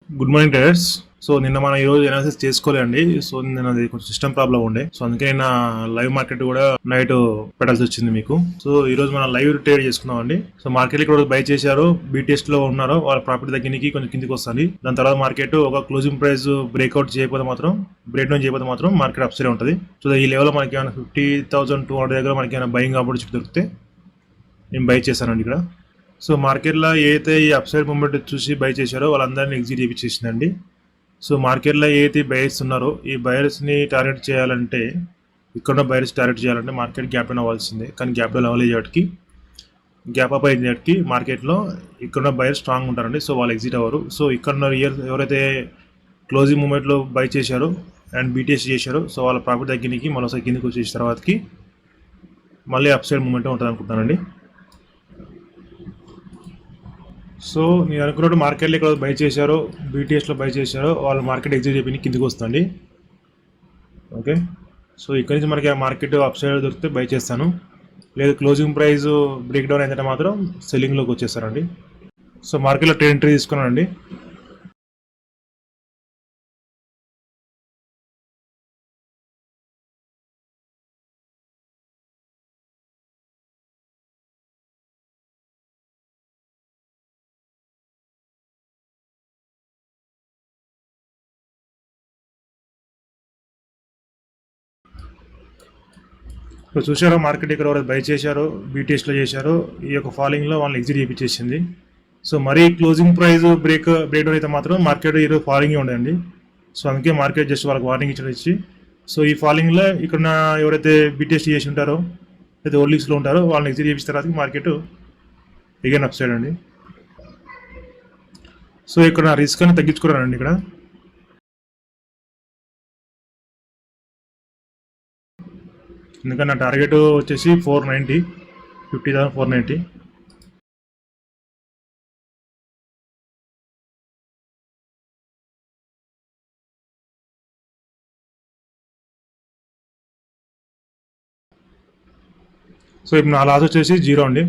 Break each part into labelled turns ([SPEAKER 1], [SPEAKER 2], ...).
[SPEAKER 1] Good morning traders. So నిన్న మనం ఈ రోజు అనాలిసిస్ చేసుకోలేండి. సో నిన్న అది కొంచెం సిస్టమ్ ప్రాబ్లం ఉండే. సో అందుకే నా లైవ్ మార్కెట్ కూడా నైట్ పెట్టాల్సి వచ్చింది మీకు. సో ఈ రోజు మనం లైవ్ ట్రేడ్ చేసుకుందాం అండి. సో మార్కెట్ ఇక్కడ బై చేశారు, బీటీఎస్ లో ఉన్నారు, వాళ్ళ ప్రాఫిట్ దగ్గరికి కొంచెం కిందికి వస్తుంది. దాని తర్వాత మార్కెట్ ఒక క్లోజింగ్ ప్రైస్ బ్రేక్అవుట్ చేయకపోతే మాత్రం, బ్రేక్ డౌన్ చేయకపోతే మాత్రం మార్కెట్ అప్సైడ్ ఉంటుంది. సో ఈ లెవెల్ మనకి ఏమైనా 50,200 దగ్గర మనకి ఏమైనా బయింగ్ ఆపర్చునిటీ దొరికితే నేను బై చేశానండి ఇక్కడ. సో మార్కెట్లో ఏదైతే ఈ అప్సైడ్ మూమెంట్ చూసి బై చేశారో వాళ్ళందరినీ ఎగ్జిట్ చేయించేసిందండి. సో మార్కెట్లో ఏదైతే బయర్స్ ఉన్నారో ఈ బయర్స్ని టార్గెట్ చేయాలంటే, ఇక్కడ బయర్స్ టార్గెట్ చేయాలంటే మార్కెట్ గ్యాప్ డౌన్ అవ్వాల్సిందే. కానీ గ్యాప్ డౌన్ అవ్వలేటికి, గ్యాప్ అప్ అయ్యేటికి మార్కెట్లో ఇక్కడ బయర్స్ స్ట్రాంగ్ ఉంటారండి. సో వాళ్ళు ఎగ్జిట్ అవ్వరు. సో ఇక్కడ ఎవరైతే క్లోజింగ్ మూమెంట్లో బై చేశారో అండ్ బీటీఎస్ చేశారో సో వాళ్ళ ప్రాఫిట్ దగ్గరికి మరోసారి కిందకి వచ్చేసిన తర్వాతకి మళ్ళీ అప్సైడ్ మూమెంట్ ఉంటుంది అనుకుంటానండి. సో నేను అనుకున్నట్టు మార్కెట్లో ఇక్కడ బై చేశారో, బీటీఎస్లో బై చేశారో వాళ్ళు మార్కెట్ ఎగ్జిట్ అయిపోయి కిందికి వస్తుంది. ఓకే, సో ఇక్కడ నుంచి మనకి ఆ మార్కెట్ అప్ సైడ్ దొరికితే బై చేస్తాను, లేదు క్లోజింగ్ ప్రైస్ బ్రేక్ డౌన్ అయితే మాత్రం సెల్లింగ్లోకి వచ్చేస్తానండి. సో మార్కెట్లో ట్రేడ్ ఎంట్రీ తీసుకున్నానండి. సో చూసారో మార్కెట్ ఇక్కడ ఎవరైతే బై చేశారో, బీటీఎస్లో చేశారో ఈ యొక్క ఫాలింగ్లో వాళ్ళని ఎగ్జిట్ చేయించేసింది. సో మరీ క్లోజింగ్ ప్రైస్ బ్రేక్ డౌన్ అయితే మాత్రం మార్కెట్ ఈరోజు ఫాలింగే ఉండదండి. సో అందుకే మార్కెట్ జస్ట్ వాళ్ళకి వార్నింగ్ ఇచ్చి, సో ఈ ఫాలింగ్లో ఇక్కడ ఎవరైతే బీటీఎస్ చేసి ఉంటారో లేదా ఓల్డింగ్స్లో ఉంటారో వాళ్ళని ఎగ్జిట్ చేయించిన తర్వాత మార్కెట్ ఎగైన్ అప్ సైడ్ అండి. సో ఇక్కడ రిస్క్ అని తగ్గించుకున్నానండి. ఇక్కడ ఎందుకంటే నా టార్గెట్ వచ్చేసి 490, 50,490. సో ఇప్పుడు నా లాస్ వచ్చేసి 0 అండి.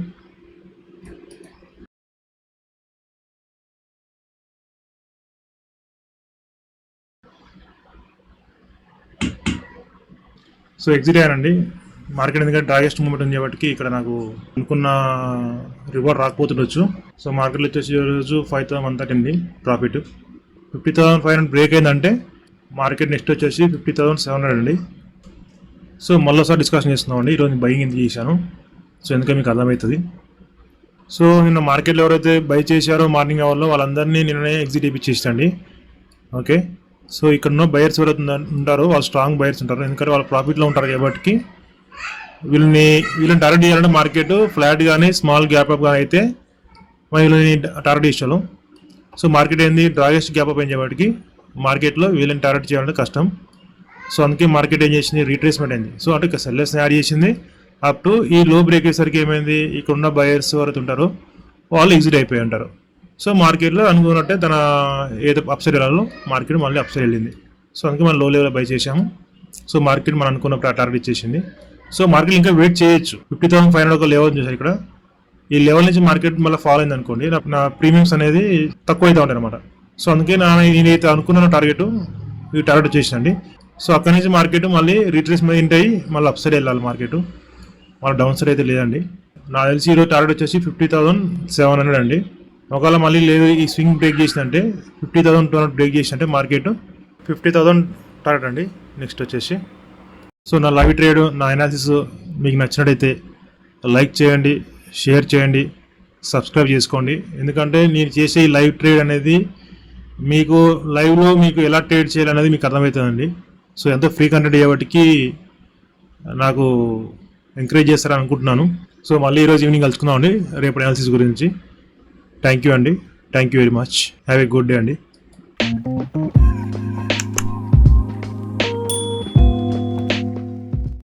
[SPEAKER 1] సో ఎగ్జిట్ అయ్యానండి మార్కెట్, ఎందుకంటే డ్రాగెస్ట్ మూమెంట్ ఉంది కాబట్టి ఇక్కడ నాకు అనుకున్న రివార్డ్ రాకపోతుండొచ్చు. సో మార్కెట్లో వచ్చేసి ఈరోజు 5,130 ప్రాఫిట్. 50,500 బ్రేక్ అయిందంటే మార్కెట్ నెక్స్ట్ వచ్చేసి 50,700 అండి. సో మళ్ళీసారి డిస్కషన్ చేస్తున్నామండి ఈరోజు బయింగ్ ఎందుకు చేశాను, సో ఎందుకంటే మీకు అర్థమవుతుంది. సో నిన్న మార్కెట్లో ఎవరైతే బై చేశారో మార్నింగ్ అవర్లో వాళ్ళందరినీ నిన్ననే ఎగ్జిట్ ఇప్పించేసండి. ఓకే, సో ఇక్కడ ఉన్న బయర్స్ ఎవరైతే ఉంటారో వాళ్ళు స్ట్రాంగ్ బయర్స్ ఉంటారు, ఎందుకంటే వాళ్ళు ప్రాఫిట్లో ఉంటారు కాబట్టి వీళ్ళని టార్గెట్ చేయాలంటే మార్కెట్ ఫ్లాట్ కానీ స్మాల్ గ్యాప్ అప్ కానీ అయితే వీళ్ళని టార్గెట్ చేసాను. సో మార్కెట్ ఏంది డ్రాగెస్ట్ గ్యాప్ అప్ అయిన కాబట్టి మార్కెట్లో వీళ్ళని టార్గెట్ చేయాలంటే కష్టం. సో అందుకే మార్కెట్ ఏం చేసింది, రీట్రేస్మెంట్ అయింది. సో అంటే సెల్లర్స్ని యాడ్ చేసింది అప్ టు ఈ లో బ్రేక్ అయ్యేసరికి ఏమైంది, ఇక్కడ ఉన్న బయర్స్ ఎవరైతే ఉంటారో వాళ్ళు ఎగ్జిట్ అయిపోయి ఉంటారు. సో మార్కెట్లో అనుకున్నట్టే తన ఏదో అప్సైడ్ వెళ్ళాలో మార్కెట్ మళ్ళీ అప్సైడ్ వెళ్ళింది. సో అందుకే మనం లో లెవెల్ బై చేసాము. సో మార్కెట్ మనం అనుకున్న టార్గెట్ ఇచ్చేసింది. సో మార్కెట్ ఇంకా వెయిట్ చేయొచ్చు. 50,500 ఒక లెవెల్ చూసారు ఇక్కడ, ఈ లెవెల్ నుంచి మార్కెట్ మళ్ళీ ఫాలో అయింది అనుకోండి, నా ప్రీమియమ్స్ అనేది తక్కువ అయితే ఉంటాయి అనమాట. సో అందుకే నేనైతే అనుకున్న టార్గెట్ ఈ టార్గెట్ వచ్చేసిందండి. సో అక్కడి నుంచి మార్కెట్ మళ్ళీ రీట్రేస్మెంట్ అయ్యి మళ్ళీ అప్ సైడ్ వెళ్ళాలి మార్కెట్, మళ్ళీ డౌన్ సైడ్ అయితే లేదండి. నాకు తెలిసి ఈరోజు టార్గెట్ వచ్చేసి 50,700 అండి. ఒకవేళ మళ్ళీ లేదు ఈ స్వింగ్ బ్రేక్ చేసిందంటే 50,200 బ్రేక్ చేసిందంటే మార్కెట్ 50,000 టార్గెట్ అండి నెక్స్ట్ వచ్చేసి. సో నా లైవ్ ట్రేడ్, నా అనాలిసిస్ మీకు నచ్చినట్టయితే లైక్ చేయండి, షేర్ చేయండి, సబ్స్క్రైబ్ చేసుకోండి. ఎందుకంటే నేను చేసే ఈ లైవ్ ట్రేడ్ అనేది మీకు లైవ్లో మీకు ఎలా ట్రేడ్ చేయాలనేది మీకు అర్థమవుతుందండి. సో ఎంతో ఫ్రీ కంటెంట్ అయ్యేవాటికి నాకు ఎంకరేజ్ చేస్తారని అనుకుంటున్నాను. సో మళ్ళీ ఈరోజు ఈవినింగ్ కలుసుకుందామండి రేపు అనాలిసిస్ గురించి. థ్యాంక్ యూ అండి, thank you very much, have a good day అండి.